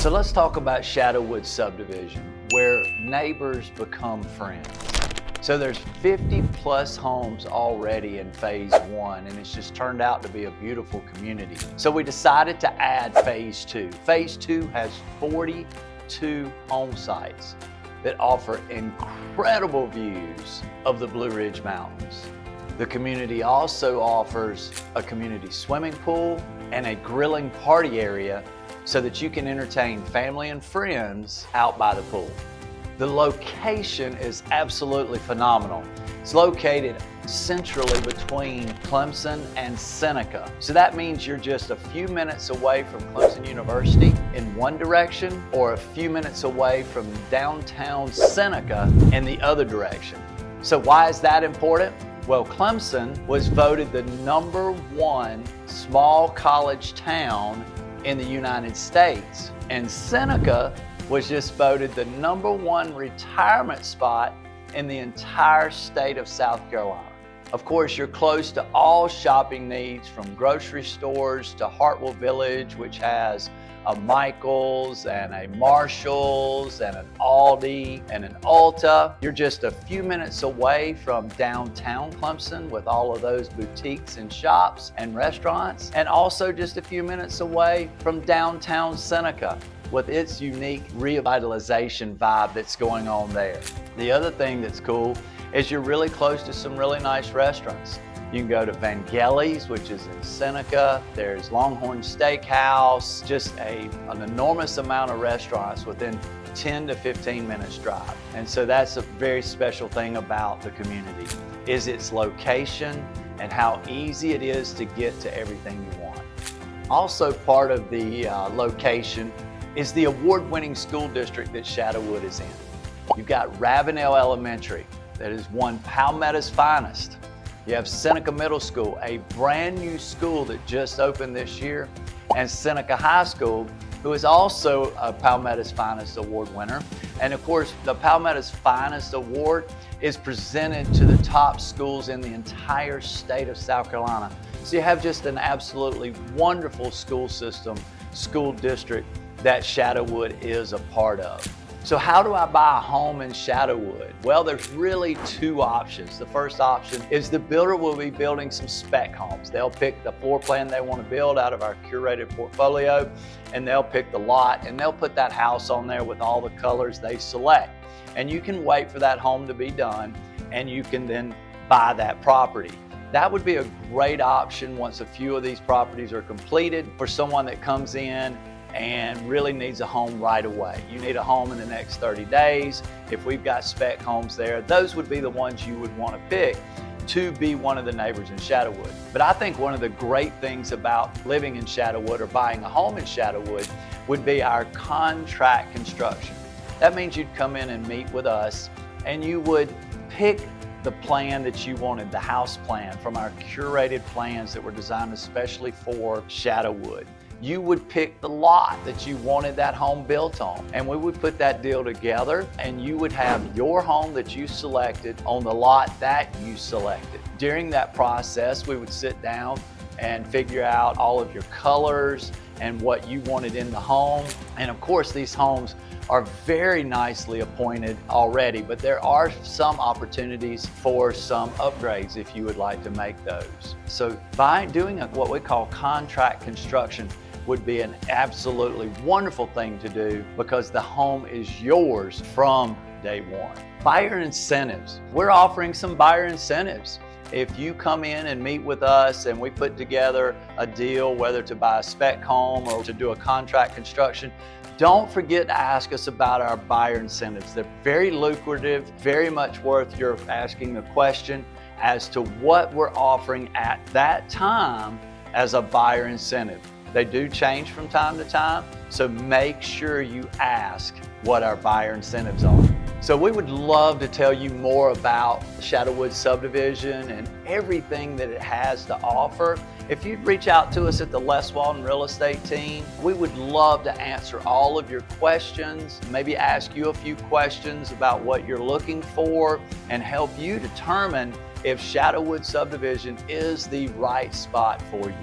So let's talk about Shadowwood Subdivision, where neighbors become friends. So there's 50 plus homes already in phase 1, and it's just turned out to be a beautiful community. So we decided to add phase 2. Phase 2 has 42 home sites that offer incredible views of the Blue Ridge Mountains. The community also offers a community swimming pool and a grilling party area so that you can entertain family and friends out by the pool. The location is absolutely phenomenal. It's located centrally between Clemson and Seneca. So that means you're just a few minutes away from Clemson University in one direction or a few minutes away from downtown Seneca in the other direction. So why is that important? Well, Clemson was voted the #1 small college town in the United States, and Seneca was just voted the #1 retirement spot in the entire state of South Carolina. Of course, you're close to all shopping needs, from grocery stores to Hartwell Village, which has a Michael's and a Marshall's and an Aldi and an Ulta. You're just a few minutes away from downtown Clemson with all of those boutiques and shops and restaurants, and also just a few minutes away from downtown Seneca with its unique revitalization vibe that's going on there. The other thing that's cool is you're really close to some really nice restaurants. You can go to Vangelli's, which is in Seneca. There's Longhorn Steakhouse, just an enormous amount of restaurants within 10 to 15 minutes drive. And so that's a very special thing about the community, is its location and how easy it is to get to everything you want. Also part of the location is the award-winning school district that Shadowwood is in. You've got Ravenel Elementary, that is one Palmetto's finest. You have Seneca Middle School, a brand new school that just opened this year, and Seneca High School, who is also a Palmetto's Finest Award winner. And of course, the Palmetto's Finest Award is presented to the top schools in the entire state of South Carolina. So you have just an absolutely wonderful school system, school district that Shadowwood is a part of. So how do I buy a home in Shadowwood? Well, there's really two options. The first option is the builder will be building some spec homes. They'll pick the floor plan they want to build out of our curated portfolio, and they'll pick the lot, and they'll put that house on there with all the colors they select. And you can wait for that home to be done, and you can then buy that property. That would be a great option once a few of these properties are completed for someone that comes in and really needs a home right away. You need a home in the next 30 days. If we've got spec homes there, those would be the ones you would want to pick to be one of the neighbors in Shadowwood. But I think one of the great things about living in Shadowwood or buying a home in Shadowwood would be our contract construction. That means you'd come in and meet with us, and you would pick the plan that you wanted, the house plan from our curated plans that were designed especially for Shadowwood. You would pick the lot that you wanted that home built on, and we would put that deal together, and you would have your home that you selected on the lot that you selected. During that process, we would sit down and figure out all of your colors and what you wanted in the home. And of course, these homes are very nicely appointed already, but there are some opportunities for some upgrades if you would like to make those. So by doing what we call contract construction would be an absolutely wonderful thing to do, because the home is yours from day one. Buyer incentives. We're offering some buyer incentives. If you come in and meet with us and we put together a deal, whether to buy a spec home or to do a contract construction, don't forget to ask us about our buyer incentives. They're very lucrative, very much worth your asking the question as to what we're offering at that time as a buyer incentive. They do change from time to time, so make sure you ask what our buyer incentives are. So we would love to tell you more about Shadowwood Subdivision and everything that it has to offer. If you'd reach out to us at the Les Walden Real Estate team, we would love to answer all of your questions, maybe ask you a few questions about what you're looking for, and help you determine if Shadowwood Subdivision is the right spot for you.